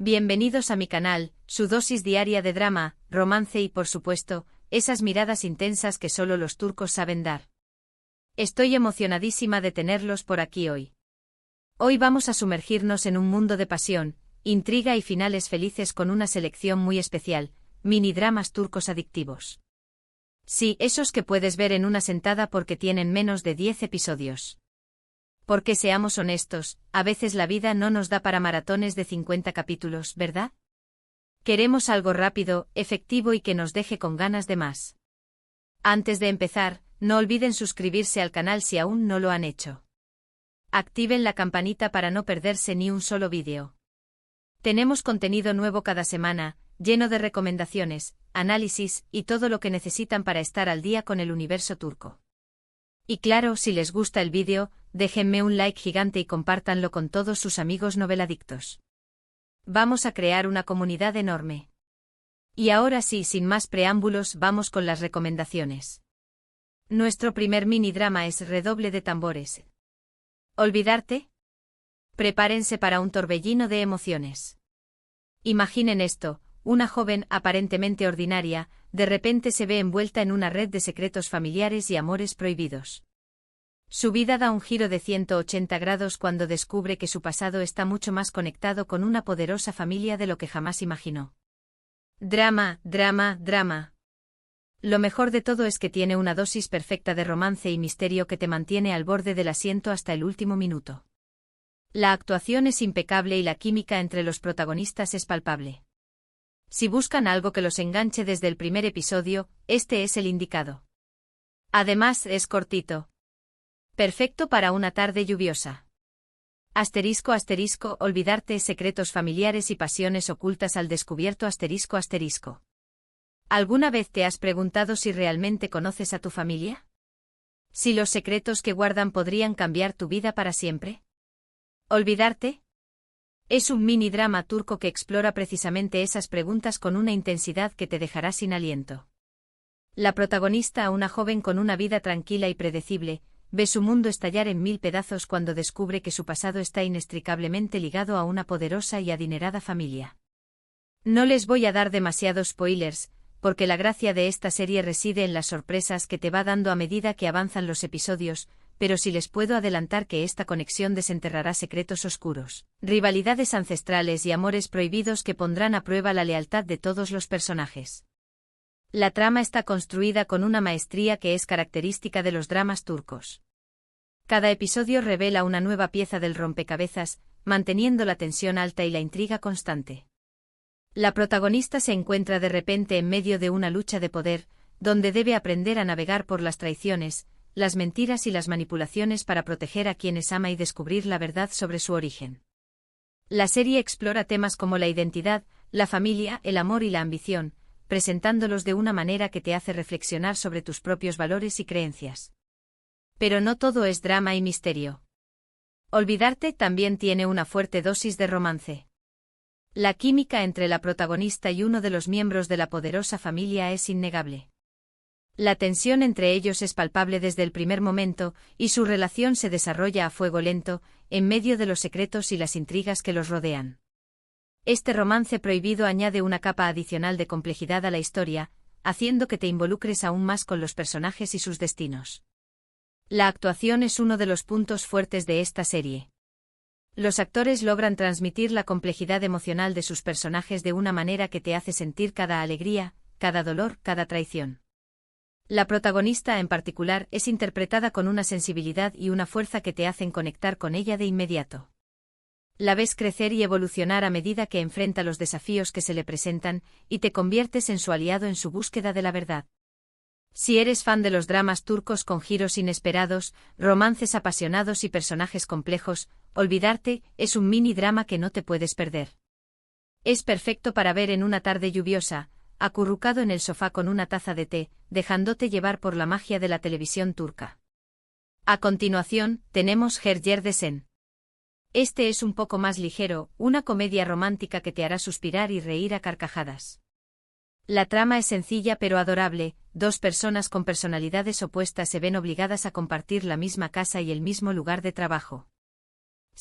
Bienvenidos a mi canal, su dosis diaria de drama, romance y por supuesto, esas miradas intensas que solo los turcos saben dar. Estoy emocionadísima de tenerlos por aquí hoy. Hoy vamos a sumergirnos en un mundo de pasión, intriga y finales felices con una selección muy especial, mini dramas turcos adictivos. Sí, esos que puedes ver en una sentada porque tienen menos de 10 episodios. Porque seamos honestos, a veces la vida no nos da para maratones de 50 capítulos, ¿verdad? Queremos algo rápido, efectivo y que nos deje con ganas de más. Antes de empezar, no olviden suscribirse al canal si aún no lo han hecho. Activen la campanita para no perderse ni un solo vídeo. Tenemos contenido nuevo cada semana, lleno de recomendaciones, análisis y todo lo que necesitan para estar al día con el universo turco. Y claro, si les gusta el vídeo, déjenme un like gigante y compártanlo con todos sus amigos noveladictos. Vamos a crear una comunidad enorme. Y ahora sí, sin más preámbulos, vamos con las recomendaciones. Nuestro primer mini drama es Redoble de tambores. ¿Olvidarte? Prepárense para un torbellino de emociones. Imaginen esto, una joven aparentemente ordinaria, de repente se ve envuelta en una red de secretos familiares y amores prohibidos. Su vida da un giro de 180 grados cuando descubre que su pasado está mucho más conectado con una poderosa familia de lo que jamás imaginó. Drama, drama, drama. Lo mejor de todo es que tiene una dosis perfecta de romance y misterio que te mantiene al borde del asiento hasta el último minuto. La actuación es impecable y la química entre los protagonistas es palpable. Si buscan algo que los enganche desde el primer episodio, este es el indicado. Además, es cortito. Perfecto para una tarde lluviosa. Asterisco asterisco, olvidarte, secretos familiares y pasiones ocultas al descubierto asterisco asterisco. ¿Alguna vez te has preguntado si realmente conoces a tu familia? ¿Si los secretos que guardan podrían cambiar tu vida para siempre? ¿Olvidarte? Es un mini drama turco que explora precisamente esas preguntas con una intensidad que te dejará sin aliento. La protagonista, una joven con una vida tranquila y predecible, ve su mundo estallar en 1000 pedazos cuando descubre que su pasado está inextricablemente ligado a una poderosa y adinerada familia. No les voy a dar demasiados spoilers, porque la gracia de esta serie reside en las sorpresas que te va dando a medida que avanzan los episodios, pero sí les puedo adelantar que esta conexión desenterrará secretos oscuros, rivalidades ancestrales y amores prohibidos que pondrán a prueba la lealtad de todos los personajes. La trama está construida con una maestría que es característica de los dramas turcos. Cada episodio revela una nueva pieza del rompecabezas, manteniendo la tensión alta y la intriga constante. La protagonista se encuentra de repente en medio de una lucha de poder, donde debe aprender a navegar por las traiciones, las mentiras y las manipulaciones para proteger a quienes ama y descubrir la verdad sobre su origen. La serie explora temas como la identidad, la familia, el amor y la ambición, presentándolos de una manera que te hace reflexionar sobre tus propios valores y creencias. Pero no todo es drama y misterio. Olvidarte también tiene una fuerte dosis de romance. La química entre la protagonista y uno de los miembros de la poderosa familia es innegable. La tensión entre ellos es palpable desde el primer momento, y su relación se desarrolla a fuego lento, en medio de los secretos y las intrigas que los rodean. Este romance prohibido añade una capa adicional de complejidad a la historia, haciendo que te involucres aún más con los personajes y sus destinos. La actuación es uno de los puntos fuertes de esta serie. Los actores logran transmitir la complejidad emocional de sus personajes de una manera que te hace sentir cada alegría, cada dolor, cada traición. La protagonista en particular es interpretada con una sensibilidad y una fuerza que te hacen conectar con ella de inmediato. La ves crecer y evolucionar a medida que enfrenta los desafíos que se le presentan, y te conviertes en su aliado en su búsqueda de la verdad. Si eres fan de los dramas turcos con giros inesperados, romances apasionados y personajes complejos, Olvidarte es un mini drama que no te puedes perder. Es perfecto para ver en una tarde lluviosa, acurrucado en el sofá con una taza de té, dejándote llevar por la magia de la televisión turca. A continuación, tenemos Yerdesen. Este es un poco más ligero, una comedia romántica que te hará suspirar y reír a carcajadas. La trama es sencilla pero adorable, dos personas con personalidades opuestas se ven obligadas a compartir la misma casa y el mismo lugar de trabajo.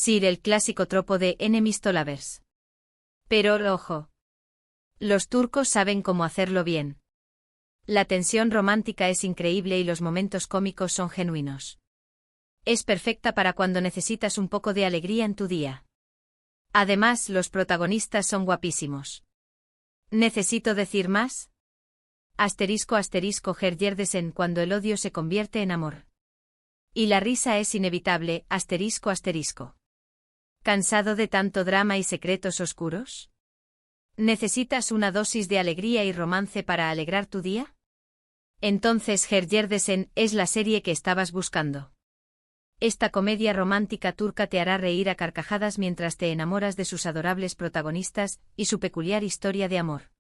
El clásico tropo de enemies to lovers. Pero, ojo. Los turcos saben cómo hacerlo bien. La tensión romántica es increíble y los momentos cómicos son genuinos. Es perfecta para cuando necesitas un poco de alegría en tu día. Además, los protagonistas son guapísimos. ¿Necesito decir más? Gergerdesen cuando el odio se convierte en amor. Y la risa es inevitable, ***. ¿Cansado de tanto drama y secretos oscuros? ¿Necesitas una dosis de alegría y romance para alegrar tu día? Entonces Gergerdesen es la serie que estabas buscando. Esta comedia romántica turca te hará reír a carcajadas mientras te enamoras de sus adorables protagonistas y su peculiar historia de amor.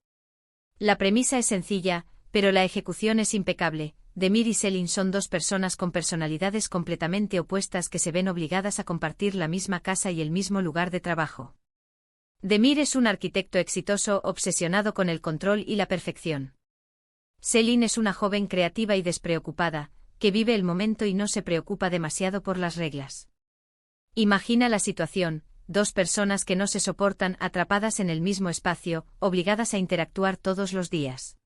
La premisa es sencilla, pero la ejecución es impecable. Demir y Selin son dos personas con personalidades completamente opuestas que se ven obligadas a compartir la misma casa y el mismo lugar de trabajo. Demir es un arquitecto exitoso obsesionado con el control y la perfección. Selin es una joven creativa y despreocupada, que vive el momento y no se preocupa demasiado por las reglas. Imagina la situación, dos personas que no se soportan atrapadas en el mismo espacio, obligadas a interactuar todos los días.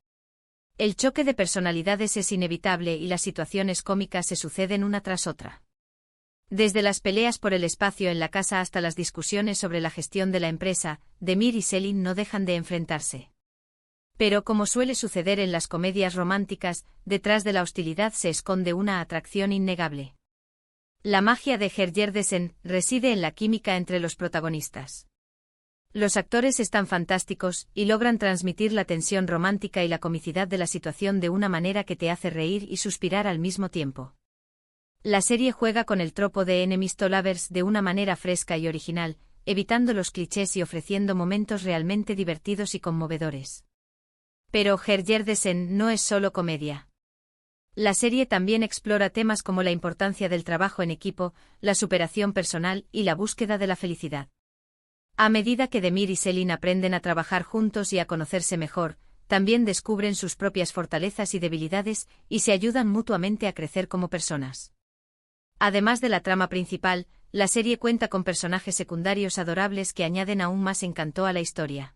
El choque de personalidades es inevitable y las situaciones cómicas se suceden una tras otra. Desde las peleas por el espacio en la casa hasta las discusiones sobre la gestión de la empresa, Demir y Selin no dejan de enfrentarse. Pero como suele suceder en las comedias románticas, detrás de la hostilidad se esconde una atracción innegable. La magia de Gergerdesen reside en la química entre los protagonistas. Los actores están fantásticos y logran transmitir la tensión romántica y la comicidad de la situación de una manera que te hace reír y suspirar al mismo tiempo. La serie juega con el tropo de enemies to lovers de una manera fresca y original, evitando los clichés y ofreciendo momentos realmente divertidos y conmovedores. Pero Gergerdesen no es solo comedia. La serie también explora temas como la importancia del trabajo en equipo, la superación personal y la búsqueda de la felicidad. A medida que Demir y Selin aprenden a trabajar juntos y a conocerse mejor, también descubren sus propias fortalezas y debilidades y se ayudan mutuamente a crecer como personas. Además de la trama principal, la serie cuenta con personajes secundarios adorables que añaden aún más encanto a la historia.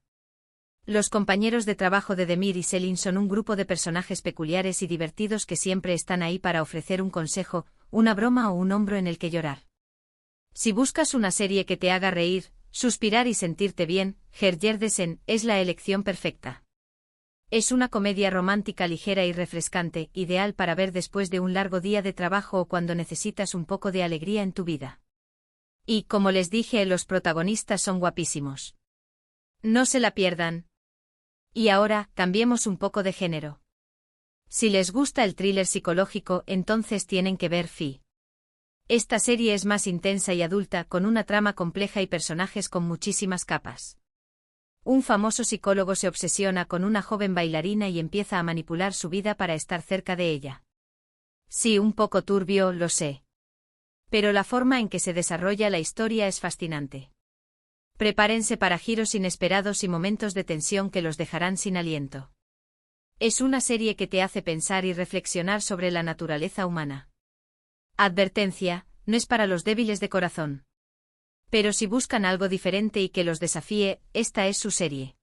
Los compañeros de trabajo de Demir y Selin son un grupo de personajes peculiares y divertidos que siempre están ahí para ofrecer un consejo, una broma o un hombro en el que llorar. Si buscas una serie que te haga reír, suspirar y sentirte bien, Gergerdesen es la elección perfecta. Es una comedia romántica ligera y refrescante, ideal para ver después de un largo día de trabajo o cuando necesitas un poco de alegría en tu vida. Y, como les dije, los protagonistas son guapísimos. No se la pierdan. Y ahora, cambiemos un poco de género. Si les gusta el thriller psicológico, entonces tienen que ver Fi. Esta serie es más intensa y adulta, con una trama compleja y personajes con muchísimas capas. Un famoso psicólogo se obsesiona con una joven bailarina y empieza a manipular su vida para estar cerca de ella. Sí, un poco turbio, lo sé. Pero la forma en que se desarrolla la historia es fascinante. Prepárense para giros inesperados y momentos de tensión que los dejarán sin aliento. Es una serie que te hace pensar y reflexionar sobre la naturaleza humana. Advertencia, no es para los débiles de corazón. Pero si buscan algo diferente y que los desafíe, esta es su serie.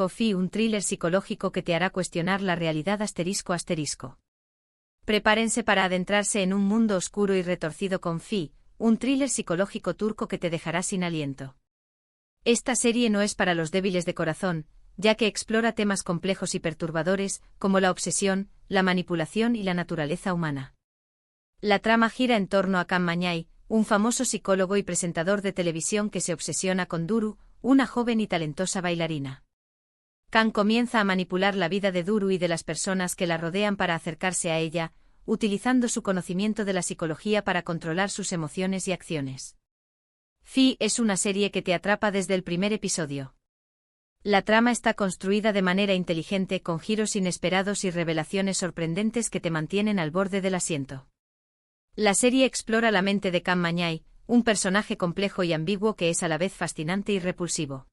Fi, un thriller psicológico que te hará cuestionar la realidad. Prepárense para adentrarse en un mundo oscuro y retorcido con Fi, un thriller psicológico turco que te dejará sin aliento. Esta serie no es para los débiles de corazón, ya que explora temas complejos y perturbadores, como la obsesión, la manipulación y la naturaleza humana. La trama gira en torno a Kan Mañay, un famoso psicólogo y presentador de televisión que se obsesiona con Duru, una joven y talentosa bailarina. Kan comienza a manipular la vida de Duru y de las personas que la rodean para acercarse a ella, utilizando su conocimiento de la psicología para controlar sus emociones y acciones. Fi es una serie que te atrapa desde el primer episodio. La trama está construida de manera inteligente con giros inesperados y revelaciones sorprendentes que te mantienen al borde del asiento. La serie explora la mente de Kan Mañay, un personaje complejo y ambiguo que es a la vez fascinante y repulsivo.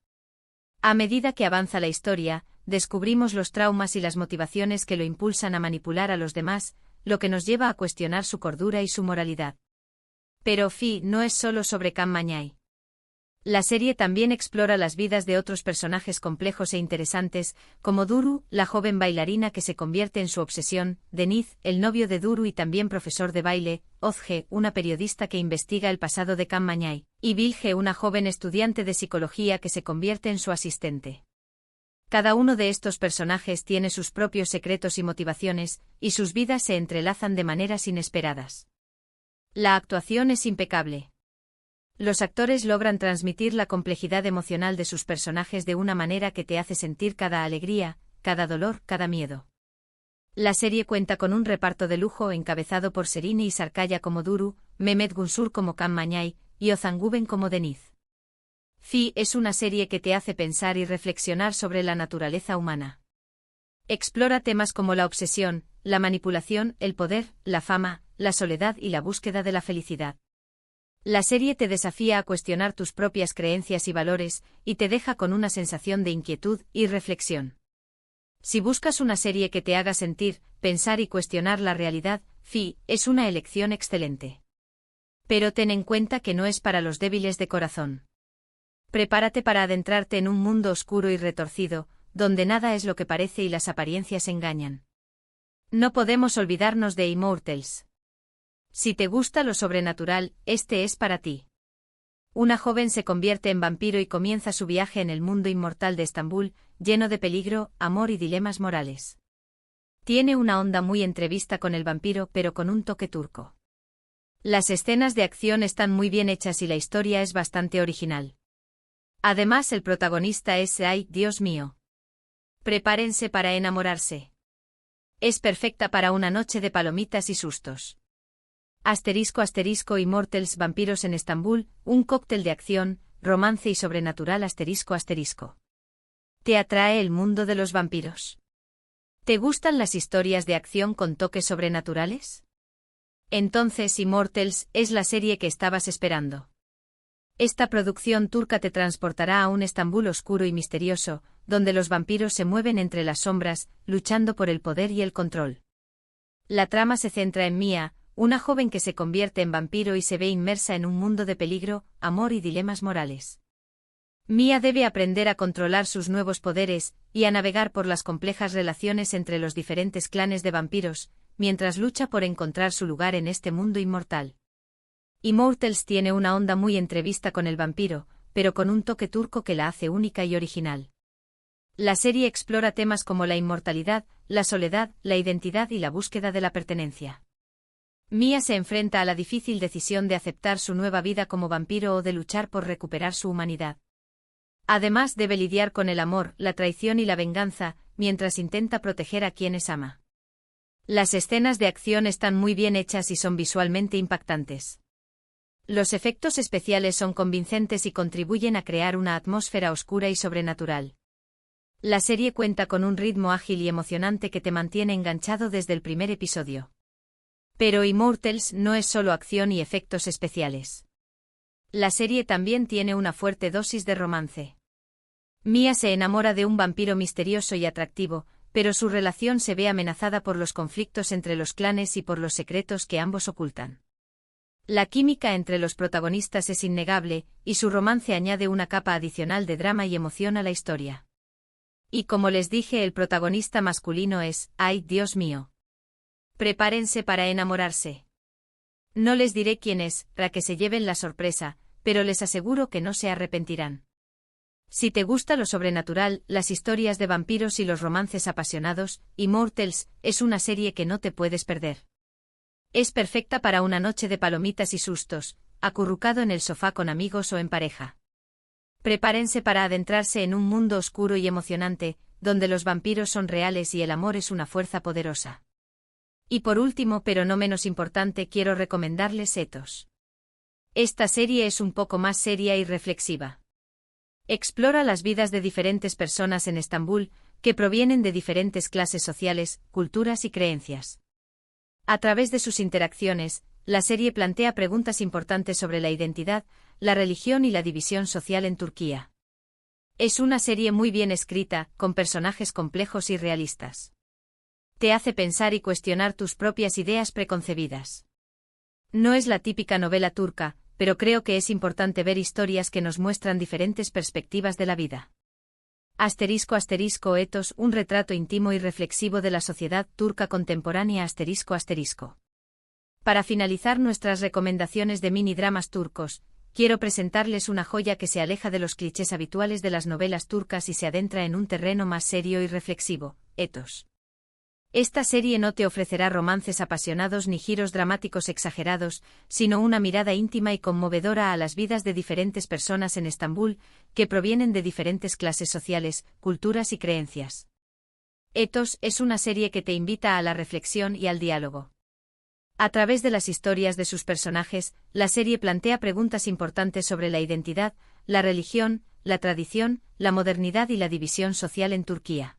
A medida que avanza la historia, descubrimos los traumas y las motivaciones que lo impulsan a manipular a los demás, lo que nos lleva a cuestionar su cordura y su moralidad. Pero Fi no es solo sobre Kan Mañay. La serie también explora las vidas de otros personajes complejos e interesantes, como Duru, la joven bailarina que se convierte en su obsesión, Deniz, el novio de Duru y también profesor de baile, Ozge, una periodista que investiga el pasado de Kan Mañay, y Bilge, una joven estudiante de psicología que se convierte en su asistente. Cada uno de estos personajes tiene sus propios secretos y motivaciones, y sus vidas se entrelazan de maneras inesperadas. La actuación es impecable. Los actores logran transmitir la complejidad emocional de sus personajes de una manera que te hace sentir cada alegría, cada dolor, cada miedo. La serie cuenta con un reparto de lujo encabezado por Serine y Sarkaya como Duru, Mehmet Günsur como Kan Mañay, y Ozan Guven como Deniz. Fi es una serie que te hace pensar y reflexionar sobre la naturaleza humana. Explora temas como la obsesión, la manipulación, el poder, la fama, la soledad y la búsqueda de la felicidad. La serie te desafía a cuestionar tus propias creencias y valores, y te deja con una sensación de inquietud y reflexión. Si buscas una serie que te haga sentir, pensar y cuestionar la realidad, Fi es una elección excelente. Pero ten en cuenta que no es para los débiles de corazón. Prepárate para adentrarte en un mundo oscuro y retorcido, donde nada es lo que parece y las apariencias engañan. No podemos olvidarnos de Immortals. Si te gusta lo sobrenatural, este es para ti. Una joven se convierte en vampiro y comienza su viaje en el mundo inmortal de Estambul, lleno de peligro, amor y dilemas morales. Tiene una onda muy entrevista con el vampiro, pero con un toque turco. Las escenas de acción están muy bien hechas y la historia es bastante original. Además, el protagonista es, ¡ay, Dios mío! Prepárense para enamorarse. Es perfecta para una noche de palomitas y sustos. *** Immortals Vampiros en Estambul, un cóctel de acción, romance y sobrenatural ***. ¿Te atrae el mundo de los vampiros? ¿Te gustan las historias de acción con toques sobrenaturales? Entonces Immortals es la serie que estabas esperando. Esta producción turca te transportará a un Estambul oscuro y misterioso, donde los vampiros se mueven entre las sombras, luchando por el poder y el control. La trama se centra en Mia, una joven que se convierte en vampiro y se ve inmersa en un mundo de peligro, amor y dilemas morales. Mia debe aprender a controlar sus nuevos poderes, y a navegar por las complejas relaciones entre los diferentes clanes de vampiros, mientras lucha por encontrar su lugar en este mundo inmortal. Immortals tiene una onda muy entrevista con el vampiro, pero con un toque turco que la hace única y original. La serie explora temas como la inmortalidad, la soledad, la identidad y la búsqueda de la pertenencia. Mia se enfrenta a la difícil decisión de aceptar su nueva vida como vampiro o de luchar por recuperar su humanidad. Además debe lidiar con el amor, la traición y la venganza, mientras intenta proteger a quienes ama. Las escenas de acción están muy bien hechas y son visualmente impactantes. Los efectos especiales son convincentes y contribuyen a crear una atmósfera oscura y sobrenatural. La serie cuenta con un ritmo ágil y emocionante que te mantiene enganchado desde el primer episodio. Pero Immortals no es solo acción y efectos especiales. La serie también tiene una fuerte dosis de romance. Mia se enamora de un vampiro misterioso y atractivo, pero su relación se ve amenazada por los conflictos entre los clanes y por los secretos que ambos ocultan. La química entre los protagonistas es innegable, y su romance añade una capa adicional de drama y emoción a la historia. Y como les dije, el protagonista masculino es, ¡ay, Dios mío! Prepárense para enamorarse. No les diré quién es, para que se lleven la sorpresa, pero les aseguro que no se arrepentirán. Si te gusta lo sobrenatural, las historias de vampiros y los romances apasionados, Immortals es una serie que no te puedes perder. Es perfecta para una noche de palomitas y sustos, acurrucado en el sofá con amigos o en pareja. Prepárense para adentrarse en un mundo oscuro y emocionante, donde los vampiros son reales y el amor es una fuerza poderosa. Y por último, pero no menos importante, quiero recomendarles Ethos. Esta serie es un poco más seria y reflexiva. Explora las vidas de diferentes personas en Estambul, que provienen de diferentes clases sociales, culturas y creencias. A través de sus interacciones, la serie plantea preguntas importantes sobre la identidad, la religión y la división social en Turquía. Es una serie muy bien escrita, con personajes complejos y realistas. Te hace pensar y cuestionar tus propias ideas preconcebidas. No es la típica novela turca, pero creo que es importante ver historias que nos muestran diferentes perspectivas de la vida. *** Etos, un retrato íntimo y reflexivo de la sociedad turca contemporánea. ***. Para finalizar nuestras recomendaciones de mini dramas turcos, quiero presentarles una joya que se aleja de los clichés habituales de las novelas turcas y se adentra en un terreno más serio y reflexivo, Etos. Esta serie no te ofrecerá romances apasionados ni giros dramáticos exagerados, sino una mirada íntima y conmovedora a las vidas de diferentes personas en Estambul, que provienen de diferentes clases sociales, culturas y creencias. Etos es una serie que te invita a la reflexión y al diálogo. A través de las historias de sus personajes, la serie plantea preguntas importantes sobre la identidad, la religión, la tradición, la modernidad y la división social en Turquía.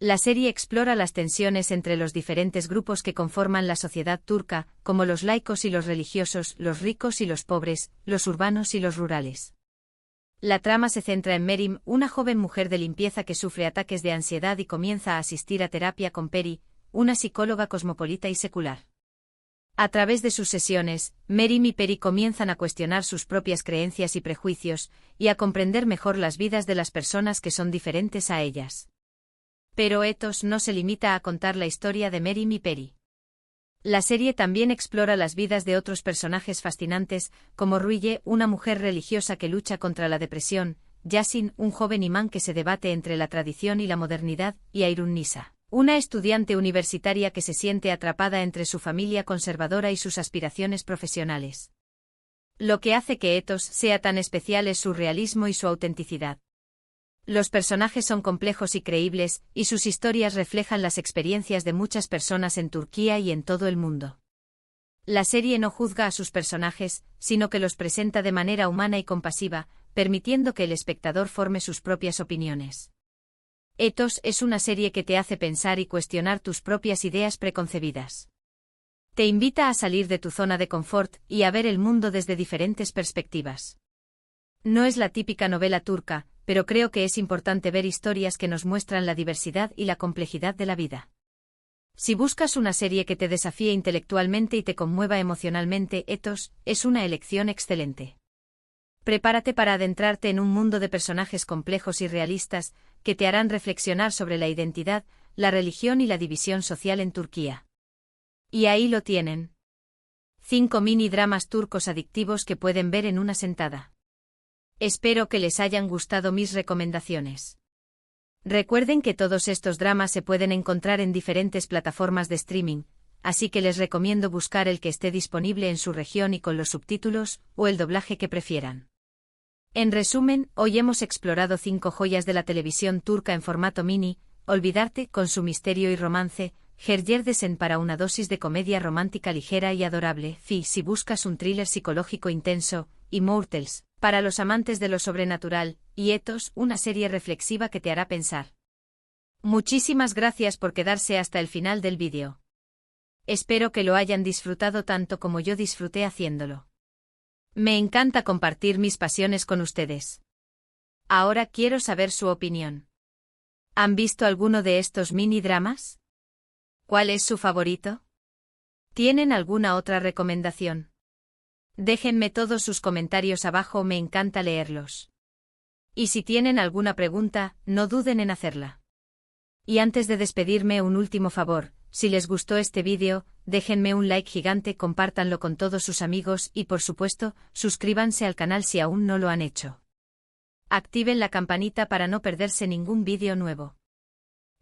La serie explora las tensiones entre los diferentes grupos que conforman la sociedad turca, como los laicos y los religiosos, los ricos y los pobres, los urbanos y los rurales. La trama se centra en Merim, una joven mujer de limpieza que sufre ataques de ansiedad y comienza a asistir a terapia con Peri, una psicóloga cosmopolita y secular. A través de sus sesiones, Merim y Peri comienzan a cuestionar sus propias creencias y prejuicios, y a comprender mejor las vidas de las personas que son diferentes a ellas. Pero Etos no se limita a contar la historia de Merim y Peri. La serie también explora las vidas de otros personajes fascinantes, como Ruiye, una mujer religiosa que lucha contra la depresión, Yasin, un joven imán que se debate entre la tradición y la modernidad, y Ayrun Nisa, una estudiante universitaria que se siente atrapada entre su familia conservadora y sus aspiraciones profesionales. Lo que hace que Etos sea tan especial es su realismo y su autenticidad. Los personajes son complejos y creíbles, y sus historias reflejan las experiencias de muchas personas en Turquía y en todo el mundo. La serie no juzga a sus personajes, sino que los presenta de manera humana y compasiva, permitiendo que el espectador forme sus propias opiniones. Etos es una serie que te hace pensar y cuestionar tus propias ideas preconcebidas. Te invita a salir de tu zona de confort y a ver el mundo desde diferentes perspectivas. No es la típica novela turca, pero creo que es importante ver historias que nos muestran la diversidad y la complejidad de la vida. Si buscas una serie que te desafíe intelectualmente y te conmueva emocionalmente, Etos es una elección excelente. Prepárate para adentrarte en un mundo de personajes complejos y realistas, que te harán reflexionar sobre la identidad, la religión y la división social en Turquía. Y ahí lo tienen. 5 mini dramas turcos adictivos que pueden ver en una sentada. Espero que les hayan gustado mis recomendaciones. Recuerden que todos estos dramas se pueden encontrar en diferentes plataformas de streaming, así que les recomiendo buscar el que esté disponible en su región y con los subtítulos, o el doblaje que prefieran. En resumen, hoy hemos explorado 5 joyas de la televisión turca en formato mini: Olvidarte, con su misterio y romance; Herjerdesen, para una dosis de comedia romántica ligera y adorable; Fi, si buscas un thriller psicológico intenso; Immortals, para los amantes de lo sobrenatural; y Etos, una serie reflexiva que te hará pensar. Muchísimas gracias por quedarse hasta el final del vídeo. Espero que lo hayan disfrutado tanto como yo disfruté haciéndolo. Me encanta compartir mis pasiones con ustedes. Ahora quiero saber su opinión. ¿Han visto alguno de estos mini dramas? ¿Cuál es su favorito? ¿Tienen alguna otra recomendación? Déjenme todos sus comentarios abajo, me encanta leerlos. Y si tienen alguna pregunta, no duden en hacerla. Y antes de despedirme, un último favor: si les gustó este vídeo, déjenme un like gigante, compártanlo con todos sus amigos y, por supuesto, suscríbanse al canal si aún no lo han hecho. Activen la campanita para no perderse ningún vídeo nuevo.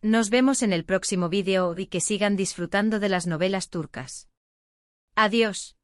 Nos vemos en el próximo vídeo y que sigan disfrutando de las novelas turcas. Adiós.